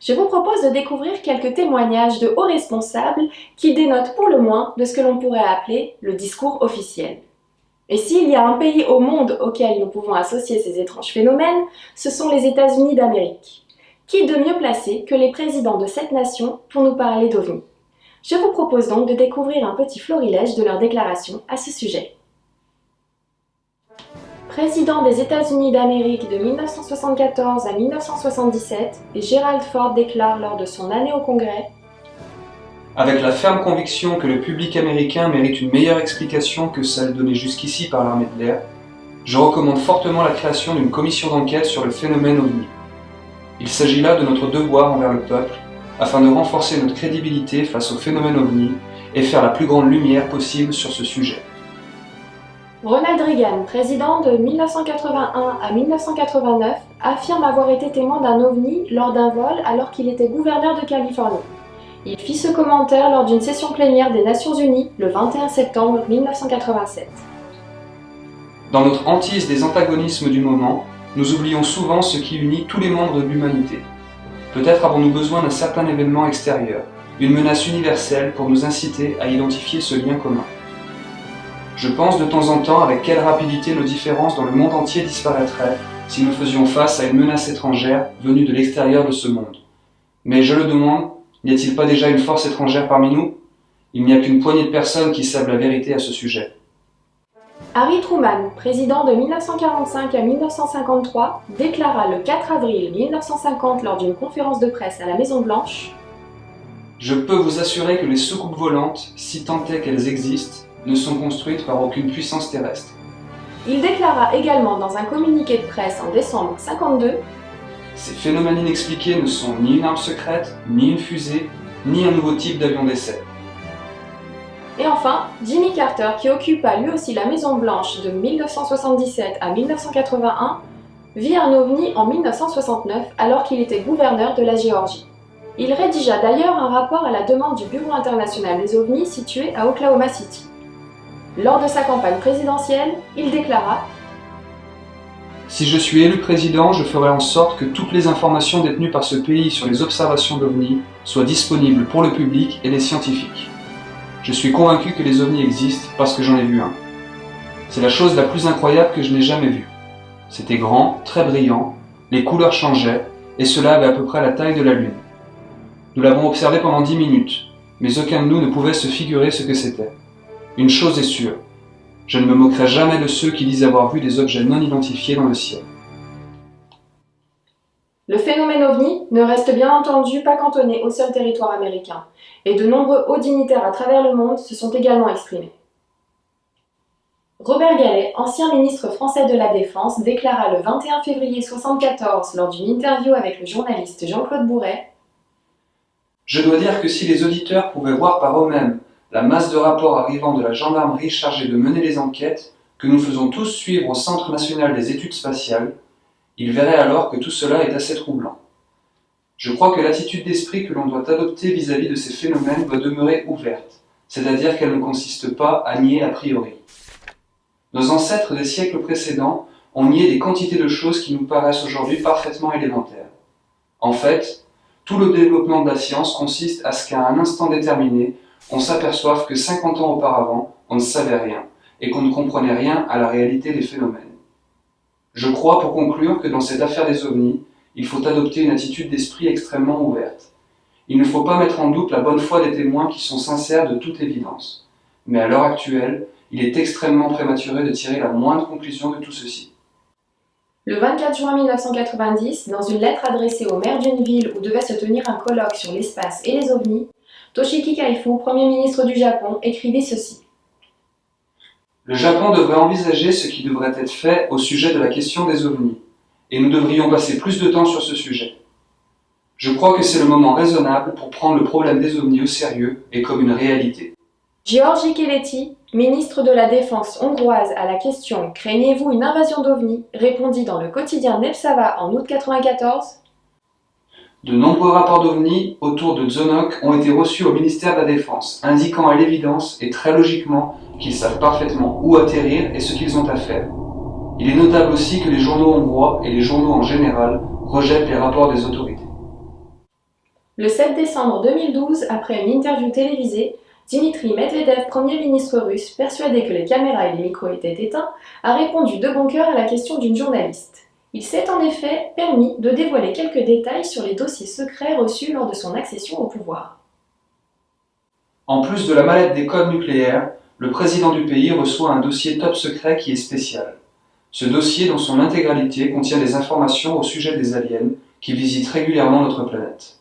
Je vous propose de découvrir quelques témoignages de hauts responsables qui dénotent pour le moins de ce que l'on pourrait appeler le discours officiel. Et s'il y a un pays au monde auquel nous pouvons associer ces étranges phénomènes, ce sont les États-Unis d'Amérique. Qui de mieux placé que les présidents de cette nation pour nous parler d'OVNI? Je vous propose donc de découvrir un petit florilège de leurs déclarations à ce sujet. Président des États-Unis d'Amérique de 1974 à 1977, Gerald Ford déclare lors de son année au Congrès: avec la ferme conviction que le public américain mérite une meilleure explication que celle donnée jusqu'ici par l'armée de l'air, je recommande fortement la création d'une commission d'enquête sur le phénomène OVNI. Il s'agit là de notre devoir envers le peuple, afin de renforcer notre crédibilité face au phénomène OVNI et faire la plus grande lumière possible sur ce sujet. Ronald Reagan, président de 1981 à 1989, affirme avoir été témoin d'un OVNI lors d'un vol alors qu'il était gouverneur de Californie. Il fit ce commentaire lors d'une session plénière des Nations Unies le 21 septembre 1987. Dans notre hantise des antagonismes du moment, nous oublions souvent ce qui unit tous les membres de l'humanité. Peut-être avons-nous besoin d'un certain événement extérieur, une menace universelle pour nous inciter à identifier ce lien commun. Je pense de temps en temps avec quelle rapidité nos différences dans le monde entier disparaîtraient si nous faisions face à une menace étrangère venue de l'extérieur de ce monde. Mais je le demande, n'y a-t-il pas déjà une force étrangère parmi nous? Il n'y a qu'une poignée de personnes qui savent la vérité à ce sujet. Harry Truman, président de 1945 à 1953, déclara le 4 avril 1950 lors d'une conférence de presse à la Maison-Blanche: Je peux vous assurer que les soucoupes volantes, si tant est qu'elles existent, ne sont construites par aucune puissance terrestre. Il déclara également dans un communiqué de presse en décembre 1952: Ces phénomènes inexpliqués ne sont ni une arme secrète, ni une fusée, ni un nouveau type d'avion d'essai. Et enfin, Jimmy Carter, qui occupa lui aussi la Maison-Blanche de 1977 à 1981, vit un OVNI en 1969 alors qu'il était gouverneur de la Géorgie. Il rédigea d'ailleurs un rapport à la demande du Bureau international des OVNIs situé à Oklahoma City. Lors de sa campagne présidentielle, il déclara: Si je suis élu président, je ferai en sorte que toutes les informations détenues par ce pays sur les observations d'OVNI soient disponibles pour le public et les scientifiques. Je suis convaincu que les OVNI existent parce que j'en ai vu un. C'est la chose la plus incroyable que je n'ai jamais vue. C'était grand, très brillant, les couleurs changeaient, et cela avait à peu près la taille de la Lune. Nous l'avons observé pendant 10 minutes, mais aucun de nous ne pouvait se figurer ce que c'était. Une chose est sûre, je ne me moquerai jamais de ceux qui disent avoir vu des objets non identifiés dans le ciel. Le phénomène OVNI ne reste bien entendu pas cantonné au seul territoire américain, et de nombreux hauts dignitaires à travers le monde se sont également exprimés. Robert Gallet, ancien ministre français de la Défense, déclara le 21 février 1974 lors d'une interview avec le journaliste Jean-Claude Bourret: Je dois dire que si les auditeurs pouvaient voir par eux-mêmes la masse de rapports arrivant de la gendarmerie chargée de mener les enquêtes que nous faisons tous suivre au Centre national des études spatiales, ils verraient alors que tout cela est assez troublant. Je crois que l'attitude d'esprit que l'on doit adopter vis-à-vis de ces phénomènes doit demeurer ouverte, c'est-à-dire qu'elle ne consiste pas à nier a priori. Nos ancêtres des siècles précédents ont nié des quantités de choses qui nous paraissent aujourd'hui parfaitement élémentaires. En fait, tout le développement de la science consiste à ce qu'à un instant déterminé, on s'aperçoive que 50 ans auparavant, on ne savait rien, et qu'on ne comprenait rien à la réalité des phénomènes. Je crois, pour conclure, que dans cette affaire des OVNI, il faut adopter une attitude d'esprit extrêmement ouverte. Il ne faut pas mettre en doute la bonne foi des témoins qui sont sincères de toute évidence. Mais à l'heure actuelle, il est extrêmement prématuré de tirer la moindre conclusion de tout ceci. Le 24 juin 1990, dans une lettre adressée au maire d'une ville où devait se tenir un colloque sur l'espace et les OVNI, Toshiki Kaifu, Premier ministre du Japon, écrivit ceci: Le Japon devrait envisager ce qui devrait être fait au sujet de la question des OVNI, et nous devrions passer plus de temps sur ce sujet. Je crois que c'est le moment raisonnable pour prendre le problème des OVNI au sérieux et comme une réalité. Georgi Keleti, ministre de la Défense hongroise, à la question « Craignez-vous une invasion d'OVNI ?», répondit dans le quotidien Népszava en août 1994: De nombreux rapports d'OVNI autour de Szonok ont été reçus au ministère de la Défense, indiquant à l'évidence et très logiquement qu'ils savent parfaitement où atterrir et ce qu'ils ont à faire. Il est notable aussi que les journaux hongrois et les journaux en général rejettent les rapports des autorités. Le 7 décembre 2012, après une interview télévisée, Dmitri Medvedev, Premier ministre russe, persuadé que les caméras et les micros étaient éteints, a répondu de bon cœur à la question d'une journaliste. Il s'est en effet permis de dévoiler quelques détails sur les dossiers secrets reçus lors de son accession au pouvoir. En plus de la mallette des codes nucléaires, le président du pays reçoit un dossier top secret qui est spécial. Ce dossier, dans son intégralité, contient des informations au sujet des aliens qui visitent régulièrement notre planète.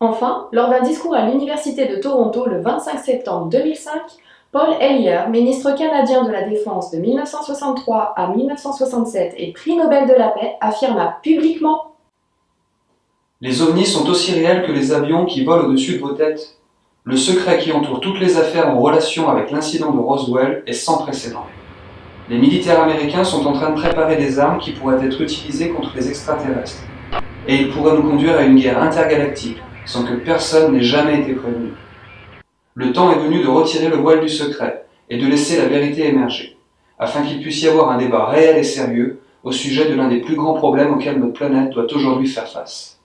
Enfin, lors d'un discours à l'Université de Toronto le 25 septembre 2005, Paul Hellyer, ministre canadien de la Défense de 1963 à 1967 et prix Nobel de la paix, affirma publiquement: Les ovnis sont aussi réels que les avions qui volent au-dessus de vos têtes. Le secret qui entoure toutes les affaires en relation avec l'incident de Roswell est sans précédent. Les militaires américains sont en train de préparer des armes qui pourraient être utilisées contre les extraterrestres. Et ils pourraient nous conduire à une guerre intergalactique, sans que personne n'ait jamais été prévenu. Le temps est venu de retirer le voile du secret et de laisser la vérité émerger, afin qu'il puisse y avoir un débat réel et sérieux au sujet de l'un des plus grands problèmes auxquels notre planète doit aujourd'hui faire face.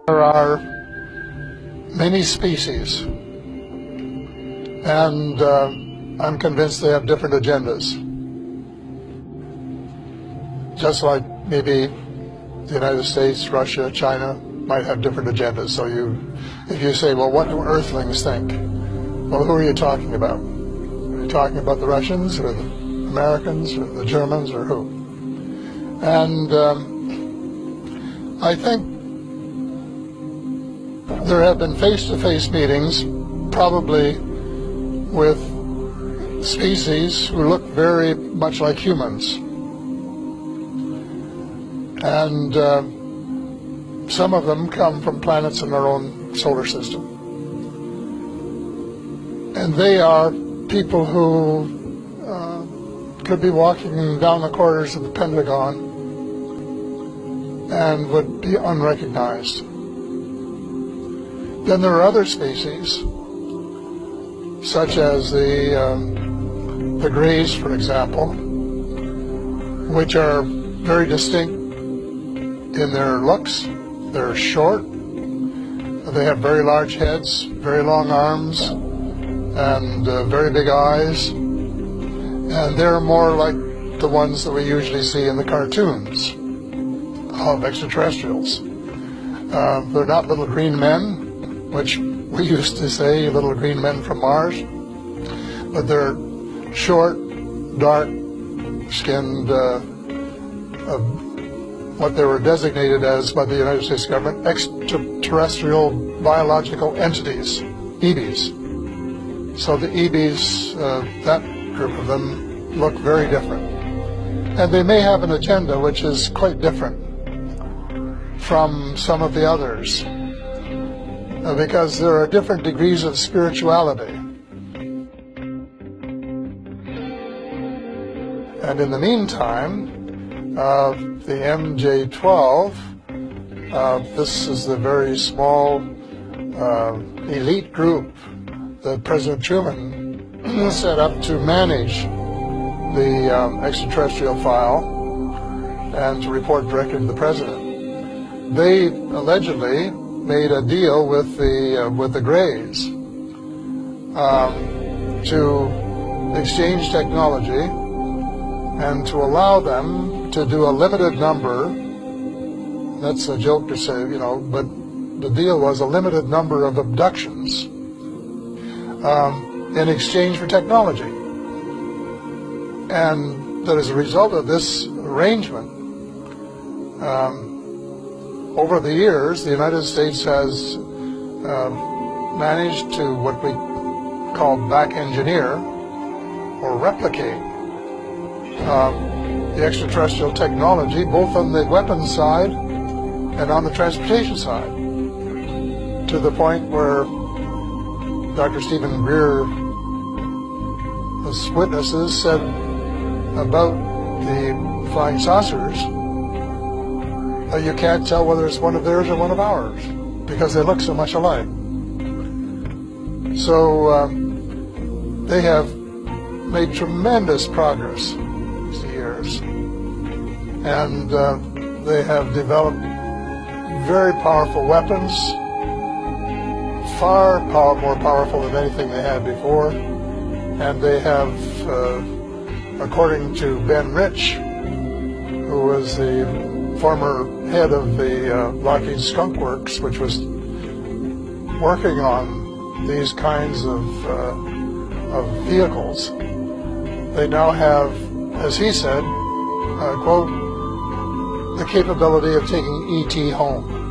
There are many species, and I'm convinced they have different agendas. Just like maybe the United States, Russia, China might have different agendas. So if you say, well, what do Earthlings think? Well, who are you talking about? Are you talking about the Russians or the Americans or the Germans or who? And I think there have been face-to-face meetings, probably with species who look very much like humans. And some of them come from planets in our own solar system. And they are people who could be walking down the corridors of the Pentagon and would be unrecognized. Then there are other species, such as the Greys, for example, which are very distinct in their looks. They're short, they have very large heads, very long arms, and very big eyes, and they're more like the ones that we usually see in the cartoons of extraterrestrials. They're not little green men, which we used to say, little green men from Mars, but they're short, dark-skinned, what they were designated as by the United States government, extraterrestrial biological entities, EBs. So the EBs, that group of them, look very different. And they may have an agenda which is quite different from some of the others, because there are different degrees of spirituality. And in the meantime, the MJ-12, this is the very small elite group that President Truman set up to manage the extraterrestrial file and to report directly to the president. They allegedly made a deal with the Greys to exchange technology and to allow them to do a limited number. That's a joke to say, you know, but the deal was a limited number of abductions in exchange for technology. And that as a result of this arrangement, over the years, the United States has managed to what we call back engineer or replicate the extraterrestrial technology, both on the weapons side and on the transportation side, to the point where Dr. Stephen Greer, as witnesses, said about the flying saucers that you can't tell whether it's one of theirs or one of ours because they look so much alike. So they have made tremendous progress these years, and they have developed very powerful weapons, far more powerful than anything they had before. And they have, according to Ben Rich, who was the former head of the Lockheed Skunk Works, which was working on these kinds of vehicles, they now have, as he said, quote, the capability of taking E.T. home.